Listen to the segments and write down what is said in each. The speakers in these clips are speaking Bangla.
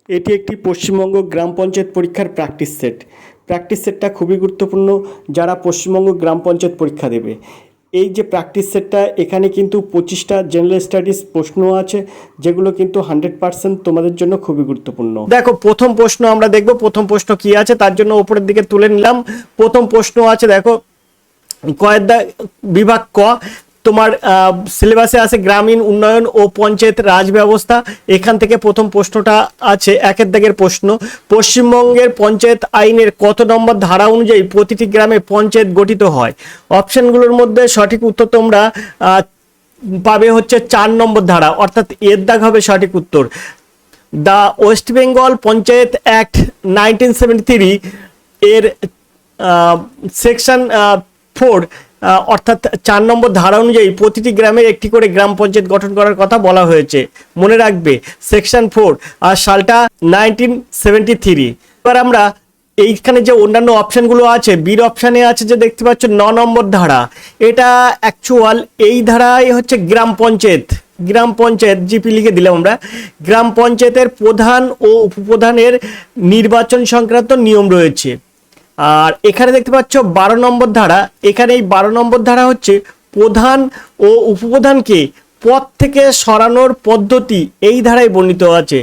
এটি একটি পশ্চিমবঙ্গ গ্রাম পঞ্চায়েত পরীক্ষার প্র্যাকটিস সেট। প্র্যাকটিস সেটটা খুবই গুরুত্বপূর্ণ যারা পশ্চিমবঙ্গ গ্রাম পঞ্চায়েত পরীক্ষা দেবে। এই যে প্র্যাকটিস সেটটা, এখানে কিন্তু 25টা জেনারেল স্টাডিজ প্রশ্ন আছে, যেগুলো কিন্তু 100% তোমাদের জন্য খুবই গুরুত্বপূর্ণ। দেখো, প্রথম প্রশ্ন আমরা দেখব প্রথম প্রশ্ন কি আছে, তার জন্য উপরের দিকে তুলে নিলাম। প্রথম প্রশ্ন আছে, দেখো, কয়েকটা বিভাগ ক, তোমার সিলেবাসে আছে গ্রামীণ উন্নয়ন ও পঞ্চায়েত রাজ ব্যবস্থা। এখান থেকে প্রথম প্রশ্নটা আছে, একের দাগের প্রশ্ন, পশ্চিমবঙ্গের পঞ্চায়েত আইনের কত নম্বর ধারা অনুযায়ী প্রতিটি গ্রামে পঞ্চায়েত গঠিত হয়? অপশনগুলোর মধ্যে সঠিক উত্তর তোমরা পাবে হচ্ছে 4 নম্বর ধারা, অর্থাৎ এর দাগ হবে সঠিক উত্তর। The West Bengal panchayat act 1973 এর সেকশন 4 অর্থাৎ 4 নম্বর ধারা অনুযায়ী প্রতিটি গ্রামের একটি করে গ্রাম পঞ্চায়েত গঠন করার কথা বলা হয়েছে। মনে রাখবে, সেকশন 4 আর সালটা 1973। এবার আমরা এইখানে যে অন্যান্য অপশনগুলো আছে, বির অপশানে আছে যে দেখতে পাচ্ছ 9 নম্বর ধারা। এটা অ্যাকচুয়াল এই ধারাই হচ্ছে গ্রাম পঞ্চায়েত। গ্রাম পঞ্চায়েত জিপি লিখে দিলাম আমরা। গ্রাম পঞ্চায়েতের প্রধান ও উপপ্রধানের নির্বাচন সংক্রান্ত নিয়ম রয়েছে। আর এখানে দেখতে পাচ্ছ 12 নম্বর ধারা। এখানে এই 12 নম্বর ধারা হচ্ছে প্রধান ও উপপ্রধানকে পদ থেকে সরানোর পদ্ধতি, এই ধারায় বর্ণিত আছে।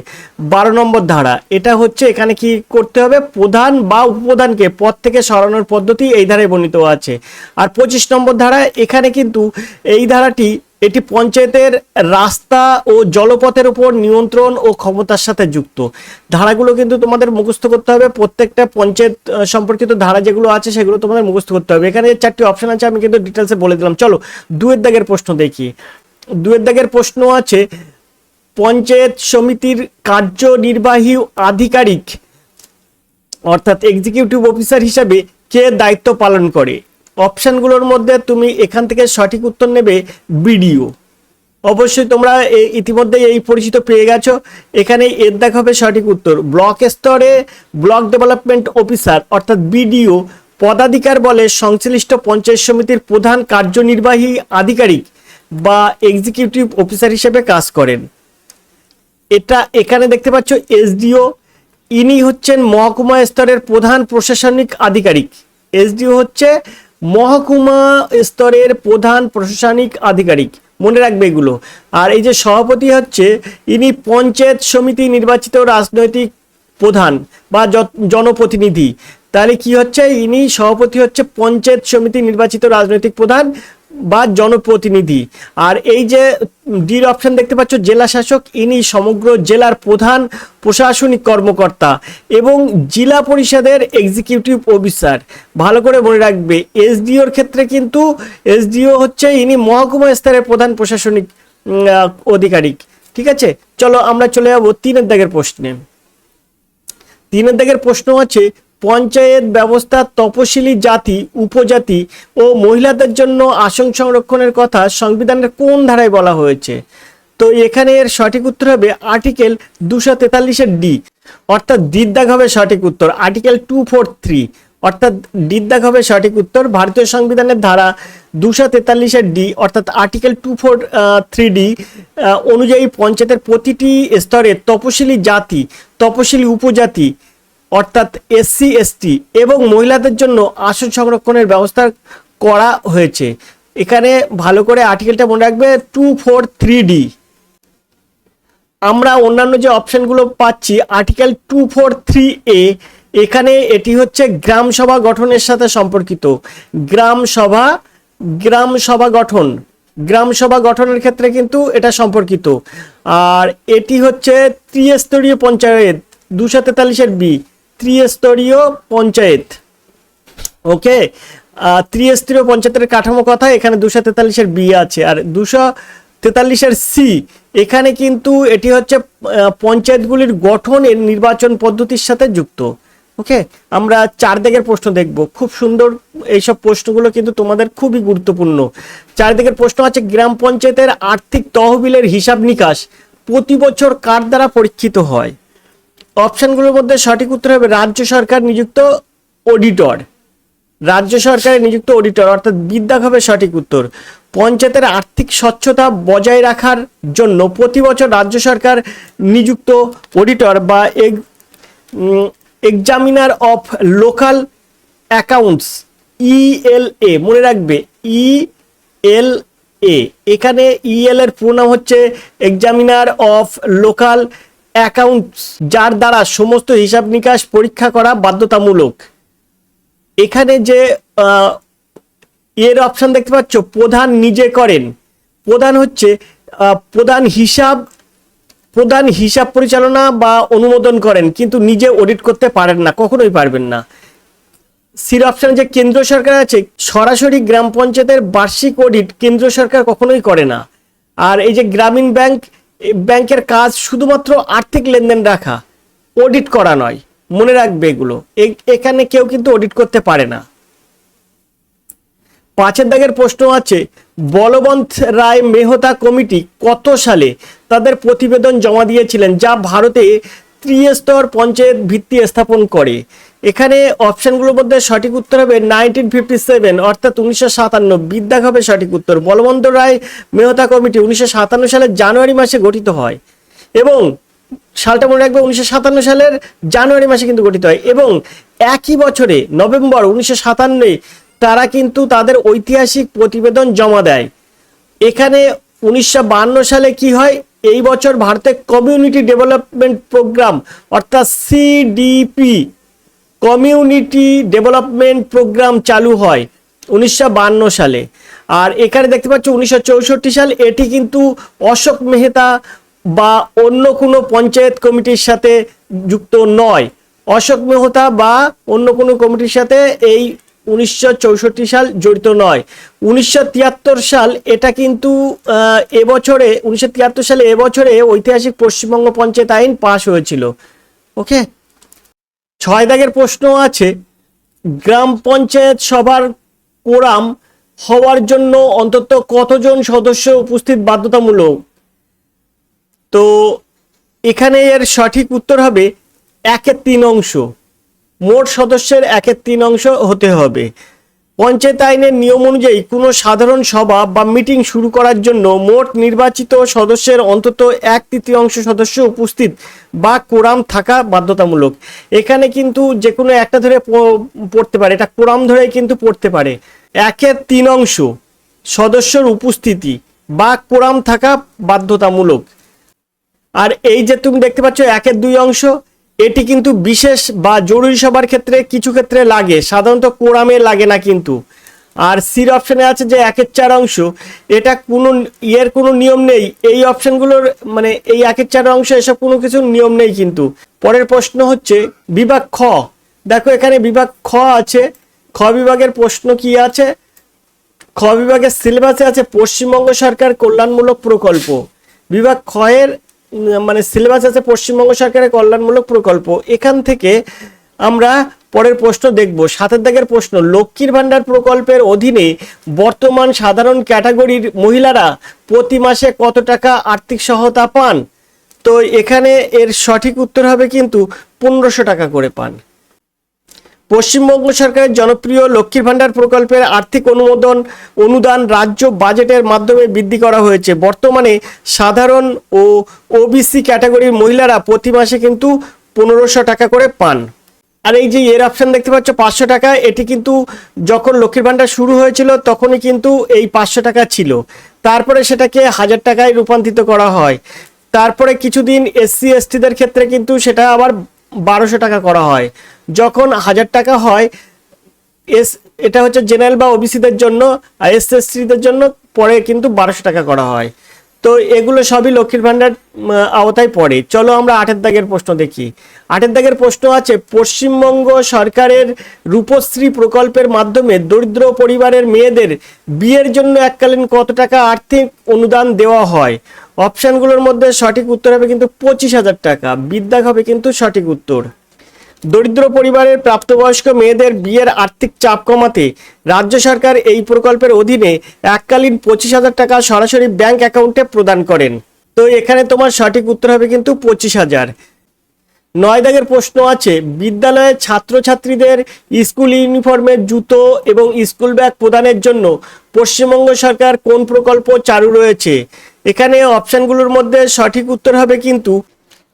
12 নম্বর ধারা এটা হচ্ছে, এখানে কি করতে হবে, প্রধান বা উপপ্রধানকে পদ থেকে সরানোর পদ্ধতি এই ধারায় বর্ণিত আছে। আর 25 নম্বর ধারা, এখানে কিন্তু এই ধারাটি এটি পঞ্চায়েতের রাস্তা ও জলপথের উপর নিয়ন্ত্রণ ও ক্ষমতার সাথে যুক্ত। ধারাগুলো কিন্তু তোমাদের মুখস্থ করতে হবে। প্রত্যেকটা পঞ্চায়েত সম্পর্কিত ধারা যেগুলো আছে সেগুলো তোমাদের মুখস্থ করতে হবে। এখানে 4টি অপশন আছে, আমি কিন্তু ডিটেলসে বলে দিলাম। চলো 2 এর দাগের প্রশ্ন দেখি। 2 এর দাগের প্রশ্ন আছে, পঞ্চায়েত সমিতির কার্যনির্বাহী আধিকারিক অর্থাৎ এক্সিকিউটিভ অফিসার হিসাবে কে দায়িত্ব পালন করে? অপশানগুলোর মধ্যে তুমি এখান থেকে সঠিক উত্তর নেবে বিডিও। অবশ্যই তোমরা ইতিমধ্যে এই পরিচিত পেয়ে গেছো। এখানে এর দাগ হবে সঠিক উত্তর। ব্লক স্তরে ব্লক ডেভেলপমেন্ট অফিসার অর্থাৎ বিডিও পদাধিকার বলে সংশ্লিষ্ট পঞ্চায়েত সমিতির প্রধান কার্যনির্বাহী আধিকারিক বা এক্সিকিউটিভ অফিসার হিসেবে কাজ করেন। এটা এখানে দেখতে পাচ্ছ এসডিও, ইনি হচ্ছেন মহকুমা স্তরের প্রধান প্রশাসনিক আধিকারিক। এসডিও হচ্ছে মহকুমা স্তরের প্রধান প্রশাসনিক আধিকারিক, মনে রাখবে এগুলো। আর এই যে সভাপতি হচ্ছে, ইনি পঞ্চায়েত সমিতি নির্বাচিত রাজনৈতিক প্রধান বা জনপ্রতিনিধি। তাহলে কি হচ্ছে, ইনি সভাপতি হচ্ছে পঞ্চায়েত সমিতি নির্বাচিত রাজনৈতিক প্রধান বা জনপ্রতিনিধি। আর এই যে ডির অপশন দেখতে পাচ্ছ জেলা শাসক, ইনি সমগ্র জেলার প্রধান প্রশাসনিক কর্মকর্তা এবং জেলা পরিষদের এক্সিকিউটিভ অফিসার। ভালো করে মনে রাখবে, এসডিওর ক্ষেত্রে কিন্তু এসডিও হচ্ছে ইনি মহকুমা স্তরের প্রধান প্রশাসনিক আধিকারিক। ঠিক আছে, চলো আমরা চলে যাবো 3 এর দাগের প্রশ্নে। 3 এর দাগের প্রশ্ন আছে, পঞ্চায়েত ব্যবস্থা তপশিলি জাতি, উপজাতি ও মহিলাদের জন্য আসন সংরক্ষণের কথা সংবিধানের কোন ধারায় বলা হয়েছে? তো এখানে এর সঠিক উত্তর হবে আর্টিকেল 243 ডি, অর্থাৎ ডির দাগ হবে সঠিক উত্তর। আর্টিকেল 243 অর্থাৎ ডির দাগ হবে সঠিক উত্তর। ভারতীয় সংবিধানের ধারা 243 ডি অর্থাৎ আর্টিকেল 243 ডি অনুযায়ী পঞ্চায়েতের প্রতিটি স্তরে তপশিলি জাতি, তপশিলি উপজাতি অর্থাৎ এসসি এসটি এবং মহিলাদের জন্য আসন সংরক্ষণের ব্যবস্থা করা হয়েছে। এখানে ভালো করে আর্টিকেলটা মনে রাখবে, 243 ডি। আমরা অন্যান্য যে অপশনগুলো পাচ্ছি, আর্টিকেল 243 এ, এখানে এটি হচ্ছে গ্রাম সভা গঠনের সাথে সম্পর্কিত। গ্রাম সভা গঠন, গ্রাম সভা গঠনের ক্ষেত্রে কিন্তু এটা সম্পর্কিত। আর এটি হচ্ছে ত্রিস্তরীয় পঞ্চায়েত, 243 বি, ত্রিস্তরীয় পঞ্চায়েত। ওকে, ত্রিস্তরীয় পঞ্চায়েতের কাঠামো কথা এখানে 243 বি আছে। আর 243 সি, এখানে কিন্তু এটি হচ্ছে পঞ্চায়েতগুলির গঠন এর নির্বাচন পদ্ধতির সাথে যুক্ত। ওকে, আমরা 4 দাগের প্রশ্ন দেখব। খুব সুন্দর, এইসব প্রশ্নগুলো কিন্তু তোমাদের খুবই গুরুত্বপূর্ণ। 4 দাগের প্রশ্ন আছে, গ্রাম পঞ্চায়েতের আর্থিক তহবিলের হিসাব নিকাশ প্রতি বছর কার দ্বারা পরীক্ষিত হয়? অপশনগুলোর মধ্যে সঠিক উত্তর হবে রাজ্য সরকার নিযুক্ত অডিটর। রাজ্য সরকারের নিযুক্ত অডিটর অর্থাৎ বিদ্যাক হবে সঠিক উত্তর। পঞ্চায়েতের আর্থিক স্বচ্ছতা বজায় রাখার জন্য প্রতি বছর রাজ্য সরকার নিযুক্ত অডিটর বা examiner of local accounts ELA, মনে রাখবে ইএলএ, এখানে ইএল এর পুরো নাম হচ্ছে এক্সামিনার অফ লোকাল অ্যাকাউন্টস, যার দ্বারা সমস্ত হিসাব নিকাশ পরীক্ষা করা বাধ্যতামূলক। এখানে যে এর অপশন দেখতে পাচ্ছ, প্রধান নিজে করেন। প্রধান হচ্ছে প্রধান হিসাব পরিচালনা বা অনুমোদন করেন, কিন্তু নিজে অডিট করতে পারেন না, কখনোই পারবেন না। সির অপশনে যে কেন্দ্র সরকার আছে, সরাসরি গ্রাম পঞ্চায়েতের বার্ষিক অডিট কেন্দ্র সরকার কখনোই করে না। আর এই যে গ্রামীণ ব্যাংকের কাজ শুধুমাত্র আর্থিক লেনদেন রাখা, অডিট করা নয়, মনে রাখবে এগুলো। এখানে কেউ কিন্তু অডিট করতে পারে না। 5 দাগের প্রশ্ন আছে, বলবন্ত রায় মেহতা কমিটি কত সালে তাদের প্রতিবেদন জমা দিয়েছিলেন, যা ভারতে ত্রিস্তর পঞ্চায়েত ভিত্তি স্থাপন করে? এখানে অপশনগুলোর মধ্যে সঠিক উত্তর হবে 1957 অর্থাৎ 1957। বিদ্যাক হবে সঠিক উত্তর। বলবন্ত রায় মেহতা কমিটি 1957 সালের জানুয়ারি মাসে গঠিত হয়, এবং সালটা মনে রাখবে 1957 সালের জানুয়ারি মাসে কিন্তু গঠিত হয়, এবং একই বছরে নভেম্বর 1957 তারা কিন্তু তাদের ঐতিহাসিক প্রতিবেদন জমা দেয়। এখানে 1952 সালে কি হয়, এই বছর ভারতে কমিউনিটি ডেভেলপমেন্ট প্রোগ্রাম অর্থাৎ সিডিপি কমিউনিটি ডেভেলপমেন্ট প্রোগ্রাম চালু হয় 1952 সালে। আর এখানে দেখতে পাচ্ছ 1964 সাল, এটি কিন্তু অশোক মেহতা বা অন্য কোনো পঞ্চায়েত কমিটির সাথে যুক্ত নয়। অশোক মেহতা বা অন্য কোনো কমিটির সাথে এই 1964 সাল জড়িত নয়। 1973 সাল, এটা কিন্তু এবছরে 1973 সালে এবছরে ঐতিহাসিক পশ্চিমবঙ্গ পঞ্চায়েত আইন পাশ হয়েছিল। ওকে, 6 দাগের প্রশ্ন আছে, গ্রাম পঞ্চায়েত সভার কোরাম হওয়ার জন্য অন্তত কতজন সদস্য উপস্থিত বাধ্যতামূলক? তো এখানে এর সঠিক উত্তর হবে 1/3 অংশ। মোট সদস্যের 1/3 অংশ হতে হবে। পঞ্চায়েত আইনের নিয়ম অনুযায়ী কোনো সাধারণ সভা বা মিটিং শুরু করার জন্য মোট নির্বাচিত সদস্যের অন্তত 1/3 সদস্য উপস্থিত বা কোরাম থাকা বাধ্যতামূলক। এখানে কিন্তু যে কোনো একটা ধরে পড়তে পারে, এটা কোরাম ধরেই কিন্তু পড়তে পারে। 1/3 সদস্যর উপস্থিতি বা কোরাম থাকা বাধ্যতামূলক। আর এই যে তুমি দেখতে পাচ্ছ 1/2, এটি কিন্তু বিশেষ বা জরুরি সভার ক্ষেত্রে কিছু ক্ষেত্রে লাগে, সাধারণত কোরামে লাগে না কিন্তু। আর সির অপশনে আছে যে 1/4, এটা কোনো নিয়ম নেই এই অপশনগুলোর, মানে এই 1/4 এসব কোনো কিছু নিয়ম নেই কিন্তু। পরের প্রশ্ন হচ্ছে বিভাগ খ। দেখো এখানে বিভাগ খ আছে। খ বিভাগের প্রশ্ন কি আছে? খ বিভাগের সিলেবাসে আছে পশ্চিমবঙ্গ সরকার কল্যাণমূলক প্রকল্প। বিভাগ খ এর মানে সিলেবাস আছে পশ্চিমবঙ্গ সরকারের কল্যাণমূলক প্রকল্প। এখান থেকে আমরা পরের প্রশ্ন দেখব। 7 দাগের প্রশ্ন, লক্ষ্মীর ভান্ডার প্রকল্পের অধীনে বর্তমান সাধারণ ক্যাটাগরির মহিলারা প্রতি মাসে কত টাকা আর্থিক সহায়তা পান? তো এখানে এর সঠিক উত্তর হবে কিন্তু 1500 টাকা করে পান। পশ্চিমবঙ্গ সরকারের জনপ্রিয় লক্ষ্মীর ভান্ডার প্রকল্পের আর্থিক অনুদান রাজ্য বাজেটের মাধ্যমে বৃদ্ধি করা হয়েছে। বর্তমানে সাধারণ ও ওবিসি ক্যাটাগরির মহিলারা প্রতি মাসে কিন্তু 1500 টাকা করে পান। আর এই যে এর অপশন দেখতে পাচ্ছ 500 টাকা, এটি কিন্তু যখন লক্ষ্মীর ভান্ডার শুরু হয়েছিল তখনই কিন্তু এই 500 টাকা ছিল, তারপরে সেটাকে 1000 টাকায় রূপান্তরিত করা হয়। তারপরে কিছুদিন SC STদের ক্ষেত্রে কিন্তু সেটা আবার 1200 টাকা করা হয়। যখন 1000 টাকা হয়, এটা হচ্ছে জেনারেল বা ওবিসিদের জন্য, আর SC STদের জন্য পরে কিন্তু 1200 টাকা করা হয়। তো এগুলো সবই লক্ষ্মীর ভান্ডার আওতায় পড়ে। চলো আমরা 8 দাগের প্রশ্ন দেখি। 8 দাগের প্রশ্ন আছে, পশ্চিমবঙ্গ সরকারের রূপশ্রী প্রকল্পের মাধ্যমে দরিদ্র পরিবারের মেয়েদের বিয়ের জন্য এককালীন কত টাকা আর্থিক অনুদান দেওয়া হয়? অপশনগুলোর মধ্যে সঠিক উত্তর হবে কিন্তু 25,000 টাকা। বিদ্যাক হবে কিন্তু সঠিক উত্তর। দরিদ্র পরিবারের প্রাপ্তবয়স্ক মেয়েদের বিয়ের আর্থিক চাপ কমাতে রাজ্য সরকার এই প্রকল্পের অধীনে এককালীন 25,000 টাকা সরাসরি ব্যাংক অ্যাকাউন্টে প্রদান করেন। তো এখানে তোমার সঠিক উত্তর হবে কিন্তু 25,000। 9 দাগের প্রশ্ন আছে, বিদ্যালয়ে ছাত্রছাত্রীদের স্কুল ইউনিফর্মের জুতো এবং স্কুল ব্যাগ প্রদানের জন্য পশ্চিমবঙ্গ সরকার কোন প্রকল্প চালু রয়েছে? এখানে অপশানগুলোর মধ্যে সঠিক উত্তর হবে কিন্তু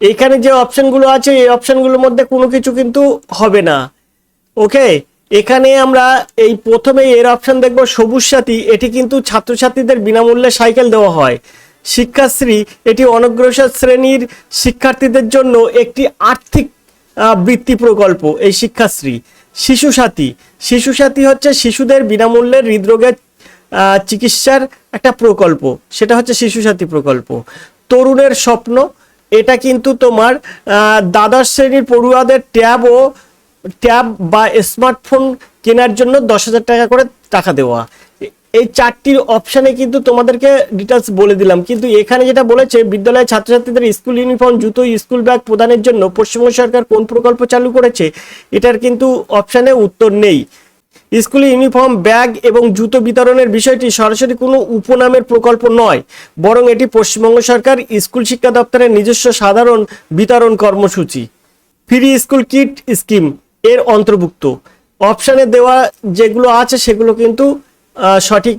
এখানে যে অপশানগুলো আছে এই অপশানগুলোর মধ্যে কোনো কিছু কিন্তু হবে না। ওকে, এখানে আমরা এই প্রথমে এর অপশান দেখব সবুজ সাথী। এটি কিন্তু ছাত্রছাত্রীদের বিনামূল্যে সাইকেল দেওয়া হয়। শিক্ষাশ্রী, এটি অনগ্রসর শ্রেণীর শিক্ষার্থীদের জন্য একটি আর্থিক বৃত্তি প্রকল্প এই শিক্ষাশ্রী। শিশু সাথী, শিশু সাথী হচ্ছে শিশুদের বিনামূল্যে হৃদরোগের চিকিৎসার একটা প্রকল্প, সেটা হচ্ছে শিশু সাথী প্রকল্প। তরুণের স্বপ্ন, এটা কিন্তু তোমার দ্বাদশ শ্রেণীর পড়ুয়াদের ট্যাব বা স্মার্টফোন কেনার জন্য 10,000 টাকা করে টাকা দেওয়া। এই চারটির অপশানে কিন্তু তোমাদেরকে ডিটেলস বলে দিলাম, কিন্তু এখানে যেটা বলেছে বিদ্যালয়ের ছাত্রছাত্রীদের স্কুল ইউনিফর্ম জুতো স্কুল ব্যাগ প্রদানের জন্য পশ্চিমবঙ্গ সরকার কোন প্রকল্প চালু করেছে, এটার কিন্তু অপশানে উত্তর নেই। স্কুল ইউনিফর্ম ব্যাগ এবং জুতো বিতরণের বিষয়টি সরাসরি কোনো উপনামের প্রকল্প নয়, বরং এটি পশ্চিমবঙ্গ সরকার স্কুল শিক্ষা দপ্তরের নিজস্ব সাধারণ বিতরণ কর্মসূচি। ফ্রি স্কুল কিট স্কিম এর অন্তর্ভুক্ত। অপশানে দেওয়া যেগুলো আছে সেগুলো কিন্তু সঠিক,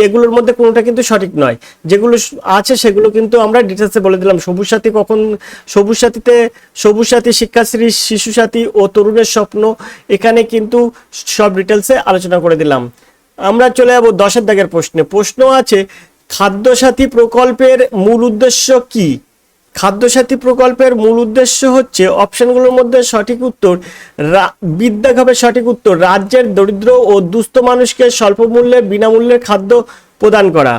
এগুলোর মধ্যে কোনোটা কিন্তু সঠিক নয়। যেগুলো আছে সেগুলো কিন্তু আমরা ডিটেলসে বলে দিলাম। সবুজ সাথী কখন, সবুজ সাথীতে সবুজ সাথী, শিক্ষাশ্রী, শিশু সাথী ও তরুণের স্বপ্ন, এখানে কিন্তু সব ডিটেলসে আলোচনা করে দিলাম। আমরা চলে যাব 10 দাগের প্রশ্নে। প্রশ্ন আছে, খাদ্যসাথী প্রকল্পের মূল উদ্দেশ্য কি? খাদ্যসাথী প্রকল্পের মূল উদ্দেশ্য হচ্ছে, অপশনগুলোর মধ্যে সঠিক উত্তর বিদ্যাগ হবে সঠিক উত্তর, রাজ্যের দরিদ্র ও দুস্থ মানুষকে স্বল্পমূল্যে বিনামূল্যে খাদ্য প্রদান করা,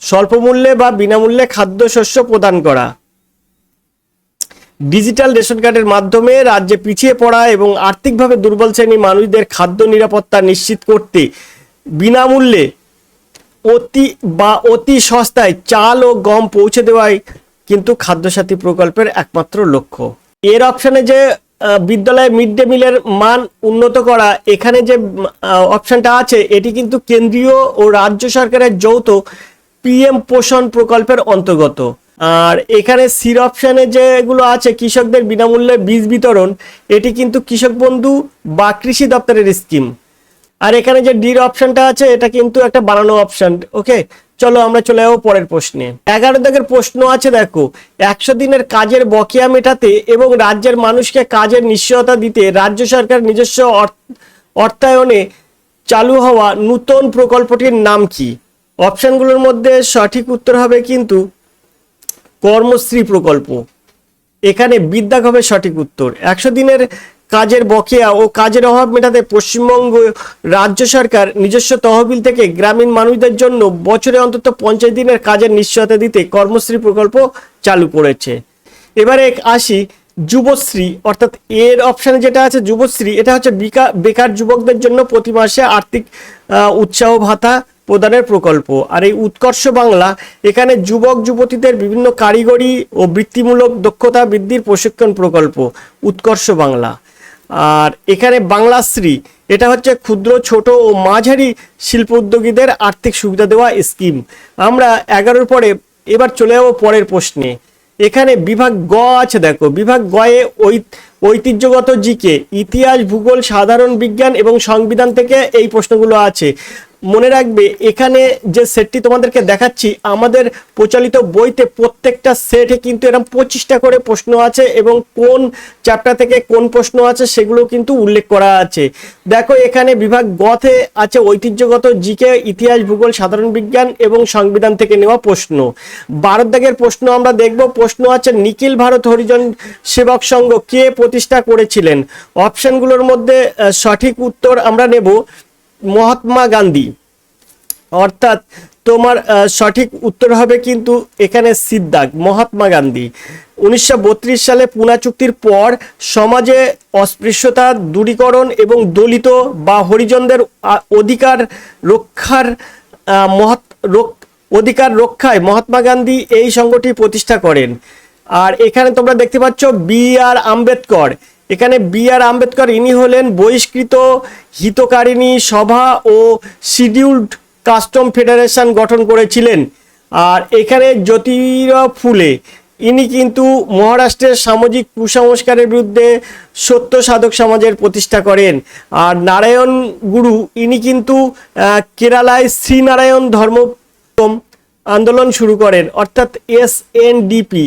স্বল্পমূল্যে বা বিনামূল্যে খাদ্যশস্য প্রদান করা। ডিজিটাল রেশন কার্ডের মাধ্যমে রাজ্যে পিছিয়ে পড়া এবং আর্থিকভাবে দুর্বল শ্রেণীর মানুষদের খাদ্য নিরাপত্তা নিশ্চিত করতে বিনামূল্যে অতি সস্তায় চাল ও গম পৌঁছে দেওয়াই কিন্তু খাদ্যসাথী প্রকল্পের একমাত্র লক্ষ্য। এর অপশানে যে বিদ্যালয়ে মিড ডে মিলের মান উন্নত করা, এখানে যে অপশানটা আছে এটি কিন্তু কেন্দ্রীয় ও রাজ্য সরকারের যৌথ পিএম পোষণ প্রকল্পের অন্তর্গত। আর এখানে সির অপশানে যেগুলো আছে কৃষকদের বিনামূল্যে বীজ বিতরণ, এটি কিন্তু কৃষক বন্ধু বা কৃষি দপ্তরের স্কিম। আর এখানে যে ডির অপশনটা আছে এটা কিন্তু একটা বানানো অপশন। ওকে, চলো আমরা চলে যাবো পরের প্রশ্নে। 11 দাগের প্রশ্ন আছে, দেখো, 100 দিনের কাজের বকেয়া মেটাতে এবং রাজ্যের মানুষকে কাজের নিশ্চয়তা দিতে রাজ্য সরকার নিজস্ব অর্থায়নে চালু হওয়া নতুন প্রকল্পটির নাম কি? অপশনগুলোর মধ্যে সঠিক উত্তর হবে কিন্তু কর্মশ্রী প্রকল্প। এখানে বিদ্যাগ হবে সঠিক উত্তর। 100 দিনের কাজের বকেয়া ও কাজের অভাব মেটাতে পশ্চিমবঙ্গ রাজ্য সরকার নিজস্ব তহবিল থেকে গ্রামীণ মানুষদের জন্য বছরে অন্তত 50 দিনের কাজের নিশ্চয়তা দিতে কর্মশ্রী প্রকল্প চালু করেছে। এবারে আসি যুবশ্রী, অর্থাৎ এর অপশানে যেটা আছে যুবশ্রী, এটা হচ্ছে বেকার যুবকদের জন্য প্রতি মাসে আর্থিক উৎসাহ ভাতা প্রদানের প্রকল্প। আর এই উৎকর্ষ বাংলা, এখানে যুবক যুবতীদের বিভিন্ন কারিগরি ও বৃত্তিমূলক দক্ষতা বৃদ্ধির প্রশিক্ষণ প্রকল্প উৎকর্ষ বাংলা। আর এখানে বাংলাশ্রী, এটা হচ্ছে ক্ষুদ্র ছোট ও মাঝারি শিল্প উদ্যোগীদের আর্থিক সুবিধা দেওয়া স্কিম। আমরা 11 পরে এবার চলে যাবো পরের প্রশ্নে। এখানে বিভাগ গ আছে, দেখো বিভাগ গয়ে ঐতিহ্যগত জিকে, ইতিহাস, ভূগোল, সাধারণ বিজ্ঞান এবং সংবিধান থেকে এই প্রশ্নগুলো আছে। মনে রাখবে এখানে যে সেটটি তোমাদেরকে দেখাচ্ছি, আমাদের প্রচলিত বইতে প্রত্যেকটা সেটে কিন্তু এরকম 25টা করে প্রশ্ন আছে এবং কোন চ্যাপ্টার থেকে কোন প্রশ্ন আছে সেগুলো কিন্তু উল্লেখ করা আছে। দেখো এখানে বিভাগ গতে আছে ঐতিহ্যগত জিকে, ইতিহাস, ভূগোল, সাধারণ বিজ্ঞান এবং সংবিধান থেকে নেওয়া প্রশ্ন। 12 দাগের প্রশ্ন আমরা দেখব। প্রশ্ন আছে, নিখিল ভারত হরিজন সেবক সংঘ কে প্রতিষ্ঠা করেছিলেন? অপশনগুলোর মধ্যে সঠিক উত্তর আমরা নেব মহাত্মা গান্ধী, অর্থাৎ তোমার সঠিক উত্তর হবে কিন্তু এখানে সিদ্ধাক মহাত্মা গান্ধী। 1932 সালে পুনা চুক্তির পর সমাজে অস্পৃশ্যতা দূরীকরণ এবং দলিত বা হরিজনদের অধিকার রক্ষায় মহাত্মা গান্ধী এই সংগঠনটি প্রতিষ্ঠা করেন। আর এখানে তোমরা দেখতে পাচ্ছ বি.আর. আম্বেদকর। এখানে বি.আর. আম্বেদকর ইনি হলেন বহিষ্কৃত হিতকারিণী সভা ও শিডিউল্ড কাস্টম ফেডারেশন গঠন করেছিলেন। আর এখানে জ্যোতিরাও ফুলে, ইনি কিন্তু মহারাষ্ট্রের সামাজিক কুসংস্কারের বিরুদ্ধে সত্য সাধক সমাজের প্রতিষ্ঠা করেন। আর নারায়ণ গুরু ইনি কিন্তু কেরালায় শ্রীনারায়ণ ধর্ম আন্দোলন শুরু করেন, অর্থাৎ এসএনডিপি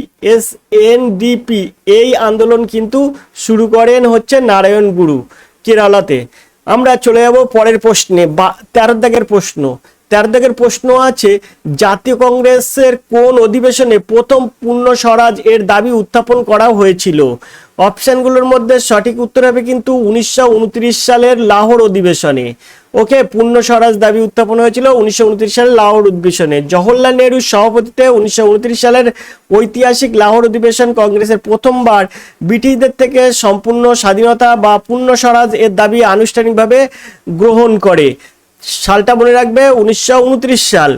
এই আন্দোলন কিন্তু শুরু করেন হচ্ছে নারায়ণ গুরু কেরালাতে। আমরা চলে যাব পরের প্রশ্নে, 13 দাগের প্রশ্ন। 13 দাগের প্রশ্ন আছে, জাতীয় কংগ্রেসের কোন অধিবেশনে প্রথম পূর্ণ স্বরাজ এর দাবি উত্থাপন করা হয়েছিল? অপশনগুলোর মধ্যে সঠিক উত্তর হবে কিন্তু 1929 সালের লাহোর অধিবেশনে। ওকে, পূর্ণ স্বরাজ দাবি উত্থাপন হয়েছিল 1929 সালের লাহোর অধিবেশনে। জওহরলাল নেহরুর সভাপতিত্বে 1929 সালের ঐতিহাসিক লাহোর অধিবেশন কংগ্রেসের প্রথমবার ব্রিটিশদের থেকে সম্পূর্ণ স্বাধীনতা বা পূর্ণ স্বরাজ এর দাবি আনুষ্ঠানিকভাবে গ্রহণ করে। সালটা মনে রাখবে, 1929 সাল।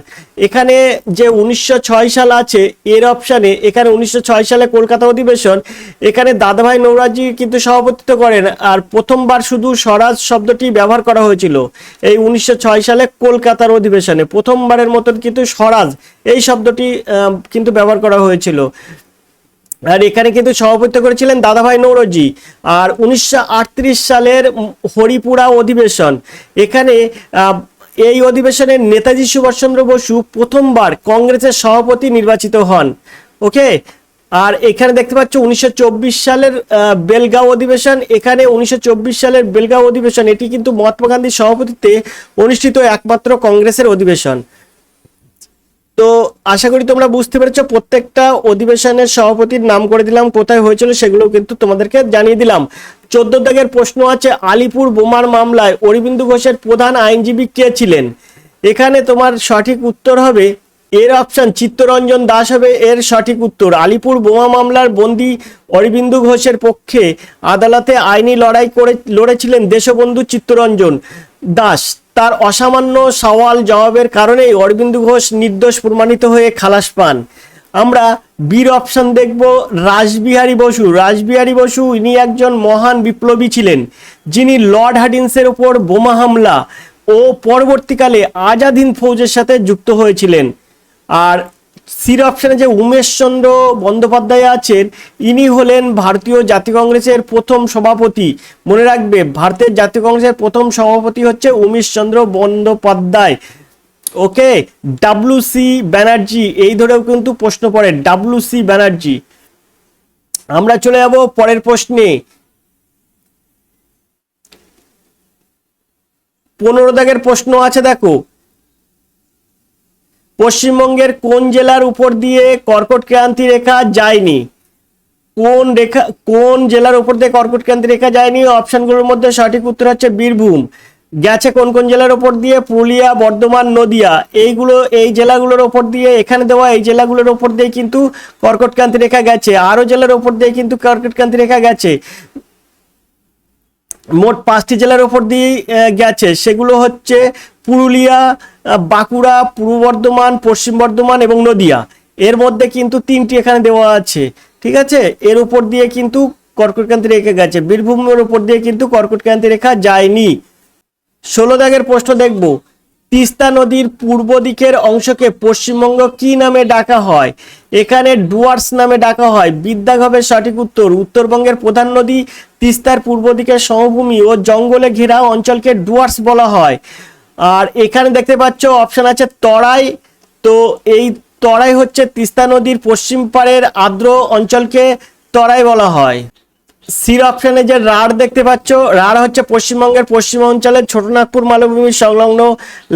এখানে যে 1906 সাল আছে এর অপশানে, এখানে 1906 সালে কলকাতা অধিবেশন, এখানে দাদাভাই নওরোজি কিন্তু সভাপতিত্ব করেন। আর প্রথমবার শুধু স্বরাজ শব্দটি ব্যবহার করা হয়েছিল এই 1906 সালে কলকাতার অধিবেশনে, প্রথমবারের মতন কিন্তু স্বরাজ এই শব্দটি কিন্তু ব্যবহার করা হয়েছিল। আর এখানে কিন্তু সভাপতিত্ব করেছিলেন দাদাভাই নওরোজি। আর 1938 সালের হরিপুরা অধিবেশন, এখানে এই অধিবেশনে নেতাজি সুভাষচন্দ্র বসু প্রথমবার কংগ্রেসের সভাপতি নির্বাচিত হন। ওকে, আর এখানে দেখতে পাচ্ছ 1924 সালের বেলগাঁও অধিবেশন, এখানে 1924 সালের বেলগাঁও অধিবেশন এটি কিন্তু মহাত্মা গান্ধীর সভাপতিত্বে অনুষ্ঠিত একমাত্র কংগ্রেসের অধিবেশন। তো আশা করি তোমরা বুঝতে পেরেছো, প্রত্যেকটা অধিবেশনের সভাপতির নাম করে দিলাম, কোথায় হয়েছিল সেগুলো কিন্তু তোমাদেরকে জানিয়ে দিলাম। 14 দাগের প্রশ্ন আছে, আলিপুর বোমার মামলায় অরবিন্দু ঘোষের প্রধান আইনজীবী কে ছিলেন? এখানে তোমার সঠিক উত্তর হবে এর অপশন চিত্তরঞ্জন দাস হবে এর সঠিক উত্তর। আলিপুর বোমা মামলার বন্দী অরবিন্দু ঘোষের পক্ষে আদালতে আইনি লড়াই লড়েছিলেন দেশবন্ধু চিত্তরঞ্জন দাস। তার অসামান্য সওয়াল জবাবের কারণেই অরবিন্দু ঘোষ নির্দোষ প্রমাণিত হয়ে খালাস পান। আমরা বীর অপশন দেখব রাসবিহারী বসু। রাসবিহারী বসু ইনি একজন মহান বিপ্লবী ছিলেন, যিনি লর্ড হার্ডিন্সের উপর বোমা হামলা ও পরবর্তীকালে আজাদ হিন্দ ফৌজের সাথে যুক্ত হয়েছিলেন। আর সির অপশনে যে উমেশচন্দ্র বন্দ্যোপাধ্যায় আছেন, ইনি হলেন ভারতীয় জাতীয় কংগ্রেসের প্রথম সভাপতি। মনে রাখবে, ভারতের জাতীয় কংগ্রেসের প্রথম সভাপতি হচ্ছে উমেশচন্দ্র বন্দ্যোপাধ্যায়। ওকে, ডাব্লিউ.সি. ব্যানার্জি, এই ধরেও কিন্তু প্রশ্ন পড়ে, ডাব্লিউ.সি. ব্যানার্জি। আমরা চলে যাব পরের প্রশ্নে। 15 দাগের প্রশ্ন আছে, দেখো, পশ্চিমবঙ্গের কোন জেলার উপর দিয়ে কর্কট ক্রান্তি রেখা যায়নি? কোন জেলার উপর দিয়ে কর্কট ক্রান্তি রেখা যায়নি? অপশনগুলোর মধ্যে সঠিক উত্তর হচ্ছে বীরভূম। গেছে কোন কোন জেলার উপর দিয়ে? পুরুলিয়া, বর্ধমান, নদিয়া, এই জেলাগুলোর উপর দিয়ে, এখানে দেওয়া এই জেলাগুলোর উপর দিয়ে কিন্তু কর্কট ক্রান্তি রেখা গেছে। আরো জেলার উপর দিয়ে কিন্তু কর্কট ক্রান্তি রেখা গেছে। মোট 5টি জেলার উপর দিয়ে গেছে, সেগুলো হচ্ছে পুরুলিয়া, বাঁকুড়া, পূর্ব বর্ধমান, পশ্চিম বর্ধমান এবং নদিয়া। এর মধ্যে কিন্তু 3টি এখানে দেওয়া আছে, ঠিক আছে? এর উপর দিয়ে কিন্তু কর্কট ক্রান্তি রেখা গেছে, বীরভূমের উপর দিয়ে কিন্তু কর্কট ক্রান্তি রেখা যায়নি। 16 দাগের প্রশ্ন দেখব, তিস্তা নদীর পূর্ব দিকের অংশকে পশ্চিমবঙ্গ কি নামে ডাকা হয়? এখানে ডুয়ার্স নামে ডাকা হয়। বিদ্যাগ হবে সঠিক উত্তর। উত্তরবঙ্গের প্রধান নদী তিস্তার পূর্ব দিকের সমভূমি ও জঙ্গলে ঘেরা অঞ্চলকে ডুয়ার্স বলা হয়। আর এখানে দেখতে পাচ্ছ অপশন আছে তরাই। তো এই তরাই হচ্ছে তিস্তা নদীর পশ্চিম পাড়ের আর্দ্র অঞ্চলকে তরাই বলা হয়। সির অপশনে যে রাঢ় দেখতে পাচ্ছ, রাঢ় হচ্ছে পশ্চিমবঙ্গের পশ্চিম অঞ্চলের ছোটনাগপুর মালভূমির সংলগ্ন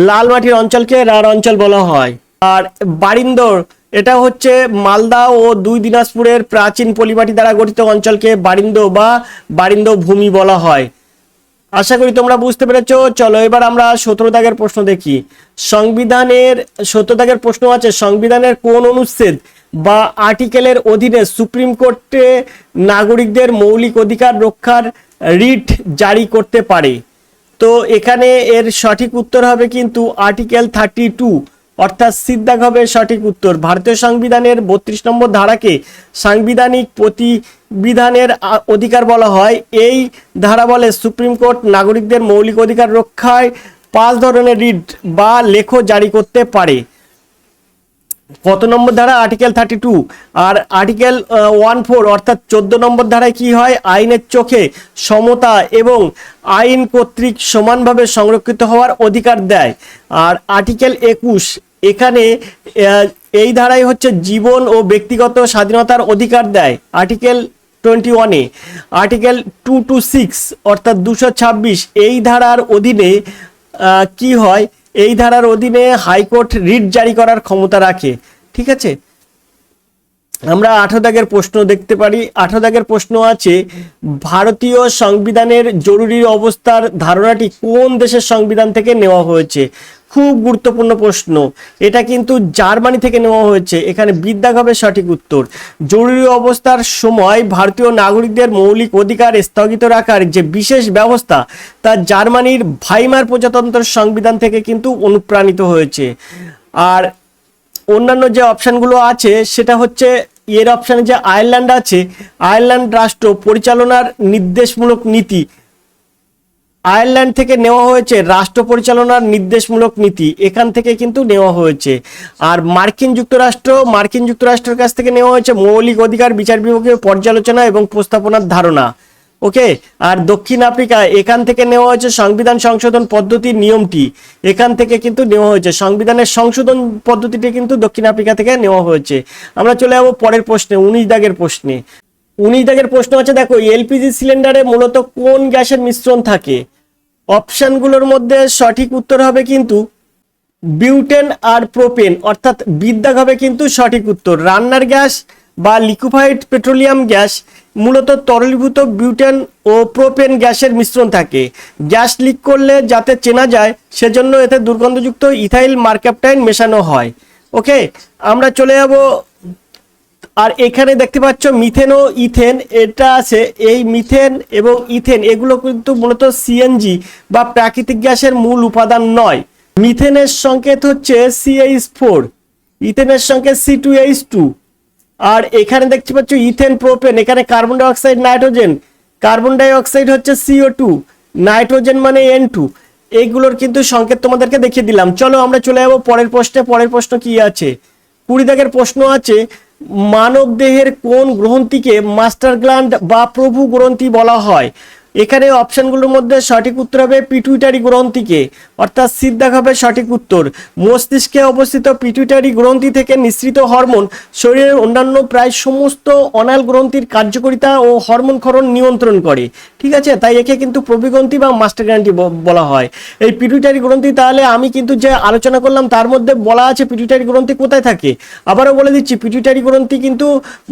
লাল মাটির অঞ্চলকে রাঢ় অঞ্চল বলা হয়। আর বারিন্দর, এটা হচ্ছে মালদা ও 2 দিনাজপুরের প্রাচীন পলিমাটি দ্বারা গঠিত অঞ্চলকে বারিন্দ বা বারিন্দ ভূমি বলা হয়। আশা করি তোমরা বুঝতে পেরেছো। চলো এবার আমরা 17 দাগের প্রশ্ন দেখি। সংবিধানের 17 দাগের প্রশ্ন আছে, সংবিধানের কোন অনুচ্ছেদ বা আর্টিকেলের অধীনে সুপ্রিম কোর্টে নাগরিকদের মৌলিক অধিকার রক্ষার রিট জারি করতে পারে? তো এখানে এর সঠিক উত্তর হবে কিন্তু আর্টিকেল 32, অর্থাৎ সিদ্ধাগ হবে সঠিক উত্তর। ভারতীয় সংবিধানের 32 নম্বর ধারাকে সাংবিধানিক প্রতিবিধানের অধিকার বলা হয়। এই ধারা বলে সুপ্রিম কোর্ট নাগরিকদের মৌলিক অধিকার রক্ষায় 5 ধরনের রিট বা লেখ জারি করতে পারে। কত নম্বর ধারা? আর্টিকেল 32। আর আর্টিকেল 14 অর্থাৎ 14 নম্বর ধারায় কি হয়? আইনের চোখে সমতা এবং আইন কর্তৃক সমানভাবে সংরক্ষিত হওয়ার অধিকার দেয়। আর আর্টিকেল 21 এখানে এই ধারায় হচ্ছে জীবন ও ব্যক্তিগত স্বাধীনতার অধিকার দেয় আর্টিকেল 21-এ। আর্টিকেল 2 to 6 অর্থাৎ 226 এই ধারার অধীনে কি হয়? এই ধারার অধীনে হাইকোর্ট রিট জারি করার ক্ষমতা রাখে। ঠিক আছে, আমরা 18 দাগের প্রশ্ন দেখতে পারি। 18 দাগের প্রশ্ন আছে, ভারতীয় সংবিধানের জরুরি অবস্থার ধারণাটি কোন দেশের সংবিধান থেকে নেওয়া হয়েছে? খুব গুরুত্বপূর্ণ প্রশ্ন। এটা কিন্তু জার্মানি থেকে নেওয়া হয়েছে। এখানে বিদ্যাগ হবে সঠিক উত্তর। জরুরি অবস্থার সময় ভারতীয় নাগরিকদের মৌলিক অধিকার স্থগিত রাখার যে বিশেষ ব্যবস্থা, তা জার্মানির ভাইমার প্রজাতন্ত্র সংবিধান থেকে কিন্তু অনুপ্রাণিত হয়েছে। আর অন্যান্য যে অপশানগুলো আছে সেটা হচ্ছে এর অপশানে যে আয়ারল্যান্ড আছে, আয়ারল্যান্ড রাষ্ট্র পরিচালনার নির্দেশমূলক নীতি, আয়ারল্যান্ড থেকে নেওয়া হয়েছে রাষ্ট্র পরিচালনার নির্দেশমূলক নীতি, এখান থেকে কিন্তু নেওয়া হয়েছে। আর মার্কিন যুক্তরাষ্ট্রের কাছ থেকে নেওয়া হয়েছে মৌলিক অধিকার বিচার বিভাগীয় পর্যালোচনা এবং প্রস্তাবনার ধারণা। ওকে, আর দক্ষিণ আফ্রিকা এখান থেকে নেওয়া হয়েছে সংবিধান সংশোধন পদ্ধতির নিয়মটি, এখান থেকে কিন্তু নেওয়া হয়েছে সংবিধানের সংশোধন পদ্ধতিটি কিন্তু দক্ষিণ আফ্রিকা থেকে নেওয়া হয়েছে। আমরা চলে যাবো পরের প্রশ্নে, 19 দাগের প্রশ্নে। 19 দাগের প্রশ্ন আছে, দেখো এলপিজি সিলিন্ডারে মূলত কোন গ্যাসের মিশ্রণ থাকে? অপশানগুলোর মধ্যে সঠিক উত্তর হবে কিন্তু বিউটেন আর প্রোপেন, অর্থাৎ বিদ্যাগ হবে কিন্তু সঠিক উত্তর। রান্নার গ্যাস বা লিকুইফাইড পেট্রোলিয়াম গ্যাস মূলত তরলীভূত বিউটেন ও প্রোপেন গ্যাসের মিশ্রণ থাকে। গ্যাস লিক করলে যাতে চেনা যায় সেজন্য এতে দুর্গন্ধযুক্ত ইথাইল মার্ক্যাপটাইন মেশানো হয়। ওকে, আমরা চলে যাব। আর এখানে দেখতে পাচ্ছ মিথেন ও ইথেন, এটা আছে। এই মিথেন এবং ইথেন এগুলো কিন্তু মূলত সিএনজি বা প্রাকৃতিক গ্যাসের মূল উপাদান নয়। মিথেনের সংকেত হচ্ছে CH4, ইথেনের সংকেত C2H2। আর এখানে দেখতে পাচ্ছ ইথেন প্রোপেন, এখানে carbon die oxide nitrogen, carbon die oxide হচ্ছে CO2, নাইট্রোজেন মানে N2। এইগুলোর কিন্তু সংকেত তোমাদেরকে দেখিয়ে দিলাম। চলো আমরা চলে যাবো পরের প্রশ্নে। পরের প্রশ্ন কি আছে? 20 দাগের প্রশ্ন আছে, মানব দেহের কোন গ্রন্থিকে মাস্টার গ্ল্যান্ড বা প্রভু গ্রন্থি বলা হয়? এখানে অপশনগুলোর মধ্যে সঠিক উত্তর হবে পিটুইটারি গ্রন্থিকে, অর্থাৎ সিদ্ধাক হবে সঠিক উত্তর। মস্তিষ্কে অবস্থিত পিটুইটারি গ্রন্থি থেকে নিঃসৃত হরমোন শরীরের অন্যান্য প্রায় সমস্ত অনাল গ্রন্থির কার্যকারিতা ও হরমোন ক্ষরণ নিয়ন্ত্রণ করে। ঠিক আছে, তাই একে কিন্তু প্রবিগ্রন্থি বা মাস্টার গ্ল্যান্ড বলা হয়। এই পিটুইটারি গ্রন্থি, তাহলে আমি কিন্তু যে আলোচনা করলাম তার মধ্যে বলা আছে পিটুইটারি গ্রন্থি কোথায় থাকে। আবারও বলে দিচ্ছি, পিটুইটারি গ্রন্থি কিন্তু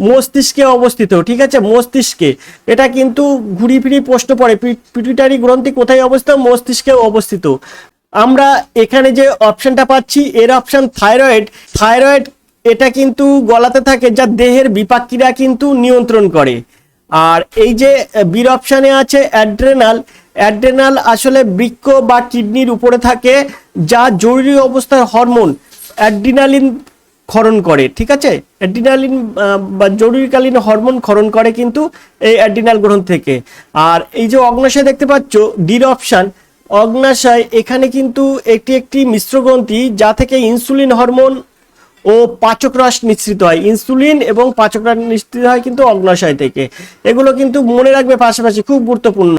মস্তিষ্কে অবস্থিত। ঠিক আছে, মস্তিষ্কে। এটা কিন্তু ঘুরি ফিরি প্রশ্ন পড়ে, পিটুইটারি গ্রন্থি কোথায় অবস্থিত? মস্তিষ্কে অবস্থিত। আমরা এখানে যে অপশনটা পাচ্ছি এর অপশন থাইরয়েড। থাইরয়েড এটা কিন্তু গলাতে থাকে, যা দেহের বিপাক ক্রিয়া কিন্তু নিয়ন্ত্রণ করে। আর এই যে বীর অপশানে আছে অ্যাড্রেনাল। অ্যাড্রেনাল আসলে বৃক্ক বা কিডনির উপরে থাকে, যা জরুরি অবস্থার হরমোন অ্যাড্রিনালিন ক্ষরণ করে। ঠিক আছে, অ্যাড্রিনালিন বা জরুরিকালীন হরমোন ক্ষরণ করে কিন্তু এই অ্যাড্রিনাল গ্রন্থি থেকে। আর এই যে অগ্নাশয় দেখতে পাচ্ছ, ডির অপশান, অগ্নাশয় এখানে কিন্তু একটি মিশ্র গ্রন্থি, যা থেকে ইনসুলিন হরমোন ও পাচক রস নিঃসৃত হয়। ইনসুলিন এবং পাচক রস নিঃসৃত হয় কিন্তু অগ্নাশয় থেকে। এগুলো কিন্তু মনে রাখবে, পাশাপাশি খুব গুরুত্বপূর্ণ।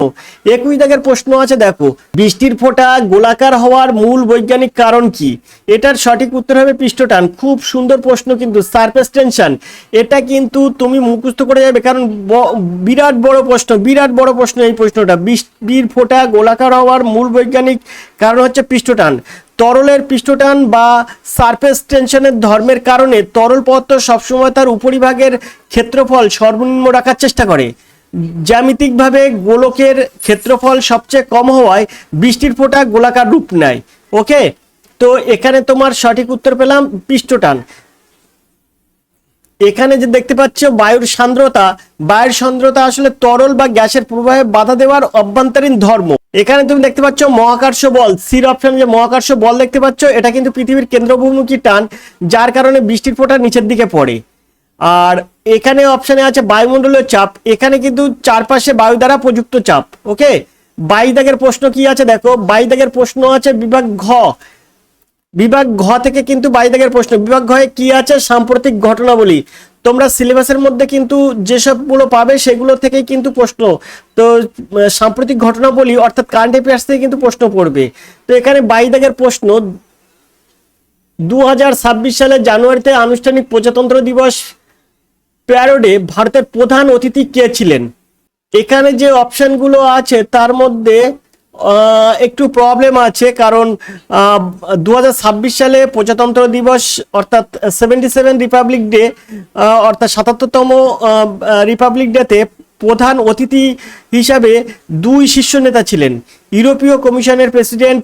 21 দাগের প্রশ্ন আছে, দেখো বৃষ্টির ফোঁটা গোলাকার হওয়ার মূল বৈজ্ঞানিক কারণ কি? এটার সঠিক উত্তর হবে পৃষ্ঠটান। খুব সুন্দর প্রশ্ন কিন্তু, সারফেস টেনশন। এটা কিন্তু তুমি মুখস্থ করে যাবে, কারণ বিরাট বড় প্রশ্ন এই প্রশ্নটা। বৃষ্টির ফোঁটা গোলাকার হওয়ার মূল বৈজ্ঞানিক কারণ হচ্ছে পৃষ্ঠটান। তরলের পৃষ্ঠটান বা সারফেস টেনশনের ধর্মের কারণে তরল পদার্থ সবসময় তার উপরিভাগের ক্ষেত্রফল সর্বনিম্ন রাখার চেষ্টা করে। জ্যামিতিকভাবে গোলকের ক্ষেত্রফল সবচেয়ে কম হওয়ায় বৃষ্টির ফোঁটা গোলাকার রূপ নেয়। ওকে, তো এখানে তোমার সঠিক উত্তর পেলাম পৃষ্ঠটান। এখানে যে দেখতে পাচ্ছ বায়ুর সান্দ্রতা আসলে তরল বা গ্যাসের প্রবাহে বাধা দেওয়ার অভ্যন্তরীণ ধর্ম। এখানে তুমি দেখতে পাচ্ছ মহাকর্ষ বল, সির অপশন যে মহাকর্ষ বল দেখতে পাচ্ছ, এটা কিন্তু পৃথিবীর কেন্দ্রভূমুখী টান, যার কারণে বৃষ্টির ফোঁটা নিচের দিকে পড়ে। আর এখানে অপশনে আছে বায়ুমণ্ডলীয় চাপ, এখানে কিন্তু চারপাশে বায়ু দ্বারা প্রযুক্ত চাপ। ওকে, 22 দাগের প্রশ্ন কি আছে? দেখো 22 দাগের প্রশ্ন আছে বিভাগ ঘ, বিভাগ ঘ থেকে কিন্তু 22 দাগের প্রশ্ন। বিভাগ ঘয়ে কি আছে? সাম্প্রতিক ঘটনাবলী। তোমরা সিলেবাসের মধ্যে কিন্তু যেসবগুলো পাবে সেগুলো থেকেই কিন্তু প্রশ্ন। তো সাম্প্রতিক ঘটনাবলী অর্থাৎ কারেন্ট অ্যাফেয়ার্স থেকে কিন্তু প্রশ্ন পড়বে। তো এখানে 22 দাগের প্রশ্ন, 2026 সালের জানুয়ারিতে আনুষ্ঠানিক প্রজাতন্ত্র দিবস প্যারেডে ভারতের প্রধান অতিথি কে ছিলেন? এখানে যে অপশনগুলো আছে তার মধ্যে একটু প্রবলেম আছে, কারণ 2026 সালে প্রজাতন্ত্র দিবস অর্থাৎ 77 রিপাবলিক ডে অর্থাৎ 77তম রিপাবলিক ডেতে প্রধান অতিথি হিসাবে দুই শীর্ষ নেতা ছিলেন, ইউরোপীয় কমিশনের প্রেসিডেন্ট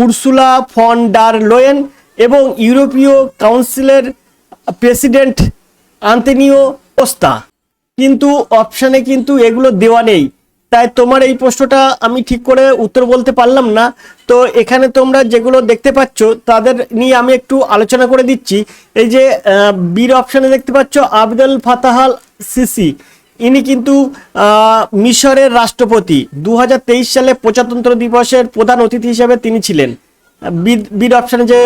উর্সুলা ফন ডার লোয়েন এবং ইউরোপীয় কাউন্সিলের প্রেসিডেন্ট আন্তোনিও কোস্তা। কিন্তু অপশানে কিন্তু এগুলো দেওয়া নেই, তাই তোমার এই প্রশ্নটা আমি ঠিক করে উত্তর বলতে পারলাম না। তো এখানে তোমরা যেগুলো দেখতে পাচ্ছ তাদের নিয়ে আমি একটু আলোচনা করে দিচ্ছি। এই যে বীর অপশানে দেখতে পাচ্ছ আবদেল ফাতাহ আল সিসি, ইনি কিন্তু মিশরের রাষ্ট্রপতি। 2023 সালে প্রজাতন্ত্র দিবসের প্রধান অতিথি হিসেবে তিনি ছিলেন। বীর অপশানে যে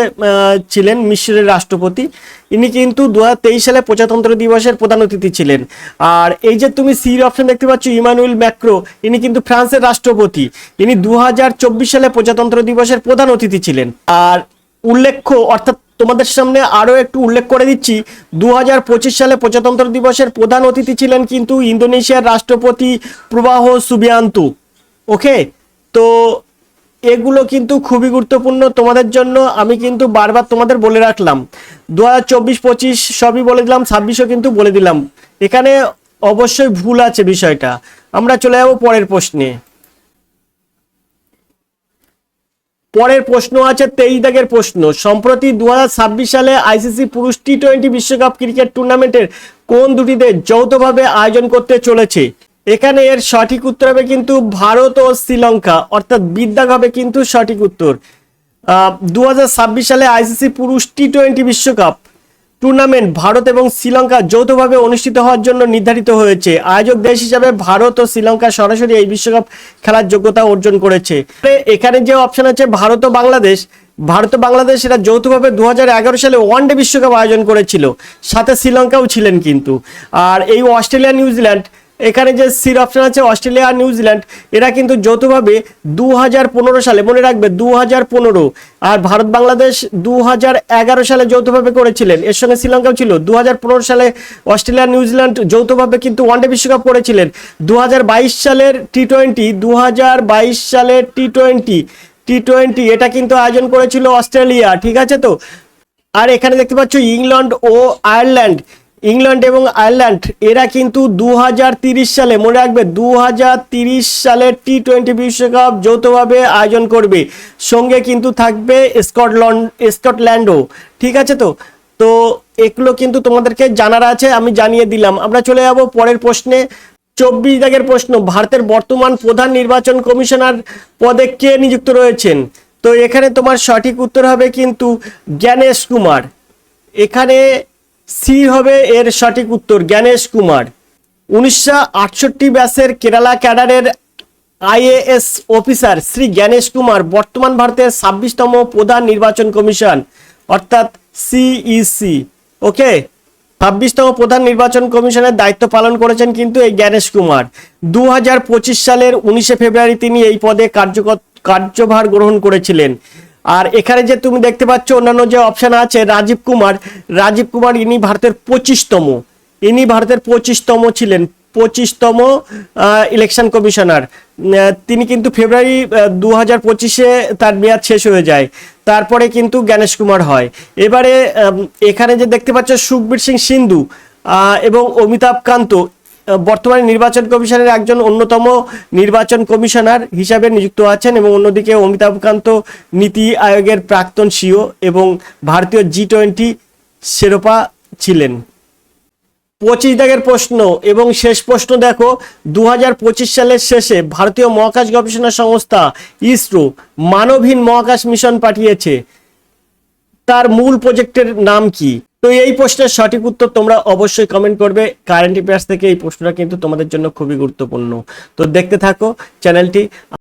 ছিলেন মিশরের রাষ্ট্রপতি, ইনি কিন্তু 2023 সালে প্রজাতন্ত্র দিবসের প্রধান অতিথি ছিলেন। আর এই যে তুমি সি অপশন দেখতে পাচ্ছ ইমানুয়েল ম্যাক্রো, ইনি কিন্তু ফ্রান্সের রাষ্ট্রপতি, ইনি 2024 সালে প্রজাতন্ত্র দিবসের প্রধান অতিথি ছিলেন। আর উল্লেখ্য অর্থাৎ তোমাদের সামনে আরও একটু উল্লেখ করে দিচ্ছি, 2025 সালে প্রজাতন্ত্র দিবসের প্রধান অতিথি ছিলেন কিন্তু ইন্দোনেশিয়ার রাষ্ট্রপতি প্রবাহ সুবিয়ান্তু। ওকে, তো এগুলো কিন্তু খুবই গুরুত্বপূর্ণ তোমাদের জন্য, আমি কিন্তু বারবার তোমাদের বলে রাখলাম। 2024-25 সবই বলে দিলাম, 26ও কিন্তু বলে দিলাম। এখানে অবশ্যই ভুল আছে বিষয়টা। আমরা চলে যাব পরের প্রশ্নে। পরের প্রশ্ন আছে 23 দাগের প্রশ্ন, সম্প্রতি 2026 সালে আইসিসি পুরুষ টি-20 বিশ্বকাপ ক্রিকেট টুর্নামেন্টের কোন দুটি দেশ যৌথভাবে আয়োজন করতে চলেছে? এখানে এর সঠিক উত্তর হবে কিন্তু ভারত ও শ্রীলঙ্কা, অর্থাৎ বিদ্যাগ হবে কিন্তু সঠিক উত্তর। 2026 সালে আইসিসি পুরুষ টি-20 বিশ্বকাপ টুর্নামেন্ট ভারত এবং শ্রীলঙ্কা যৌথভাবে অনুষ্ঠিত হওয়ার জন্য নির্ধারিত হয়েছে। আয়োজক দেশ হিসাবে ভারত ও শ্রীলঙ্কা সরাসরি এই বিশ্বকাপ খেলার যোগ্যতা অর্জন করেছে। এখানে যে অপশন আছে ভারত ও বাংলাদেশ, ভারত ও বাংলাদেশ এরা যৌথভাবে 2011 সালে ওয়ানডে বিশ্বকাপ আয়োজন করেছিল, সাথে শ্রীলঙ্কাও ছিলেন কিন্তু। আর এই অস্ট্রেলিয়া নিউজিল্যান্ড, এখানে যে সির অপশন আছে অস্ট্রেলিয়া আর নিউজিল্যান্ড, এরা কিন্তু যৌথভাবে 2015 সালে, মনে রাখবে 2015, আর ভারত বাংলাদেশ 2011 সালে যৌথভাবে করেছিলেন, এর সঙ্গে শ্রীলঙ্কাও ছিল। 2015 সালে অস্ট্রেলিয়া নিউজিল্যান্ড যৌথভাবে কিন্তু ওয়ানডে বিশ্বকাপ করেছিলেন। 2022 সালের টি-20, 2022 সালের টি-20 এটা কিন্তু আয়োজন করেছিল অস্ট্রেলিয়া, ঠিক আছে তো। আর এখানে দেখতে পাচ্ছ ইংল্যান্ড ও আয়ারল্যান্ড, ইংল্যান্ড এবং আয়ারল্যান্ড এরা কিন্তু 2030 সালে, মনে রাখবে 2030 সালে টি-20 বিশ্বকাপ যৌথভাবে আয়োজন করবে, সঙ্গে কিন্তু থাকবে স্কটল্যান্ডও, ঠিক আছে তো। তো এগুলো কিন্তু তোমাদেরকে জানার আছে, আমি জানিয়ে দিলাম। আমরা চলে যাব পরের প্রশ্নে। 24 দাগের প্রশ্ন, ভারতের বর্তমান প্রধান নির্বাচন কমিশনার পদে কে নিযুক্ত রয়েছেন? তো এখানে তোমার সঠিক উত্তর হবে কিন্তু জ্ঞানেশ কুমার। এখানে সি হবে এর সঠিক উত্তর, জ্ঞানেশ কুমার। 1968 ব্যাচের কেরালা ক্যাডারের আইএএস অফিসার শ্রী জ্ঞানেশ কুমার বর্তমান ভারতের 26তম প্রধান নির্বাচন কমিশন অর্থাৎ সিইসি। ওকে, 26তম প্রধান নির্বাচন কমিশনের দায়িত্ব পালন করেছেন কিন্তু এই জ্ঞানেশ কুমার। 2025 সালের 19 ফেব্রুয়ারি তিনি এই পদে কার্যভার গ্রহণ করেছিলেন। আর এখানে যে তুমি দেখতে পাচ্ছ অন্যান্য যে অপশন আছে রাজীব কুমার, ইনি ভারতের 25তম, ইনি ভারতের 25তম ছিলেন, 25তম ইলেকশন কমিশনার। তিনি কিন্তু ফেব্রুয়ারি 2025-এ তার মেয়াদ শেষ হয়ে যায়, তারপরে কিন্তু জ্ঞানেশ কুমার হয়। এবারে এখানে যে দেখতে পাচ্ছ সুখবীর সিং সিন্ধু এবং অমিতাভ কান্ত বর্তমানে নির্বাচন কমিশনের একজন অন্যতম নির্বাচন কমিশনার হিসাবে নিযুক্ত আছেন, এবং অন্যদিকে অমিতাভ কান্ত নীতি আয়োগের প্রাক্তন সিও এবং ভারতীয় জি-20 শেরপা ছিলেন। 25 দাগের প্রশ্ন এবং শেষ প্রশ্ন দেখো, 2025 সালের শেষে ভারতীয় মহাকাশ গবেষণা সংস্থা ইসরো মানবহীন মহাকাশ মিশন পাঠিয়েছে, তার মূল প্রজেক্টের নাম কি? তো এই প্রশ্নের সঠিক উত্তর তোমরা অবশ্যই কমেন্ট করবে। কারেন্ট অ্যাফেয়ার্স থেকে এই প্রশ্নটা কিন্তু তোমাদের জন্য খুবই গুরুত্বপূর্ণ। তো দেখতে থাকো চ্যানেলটি।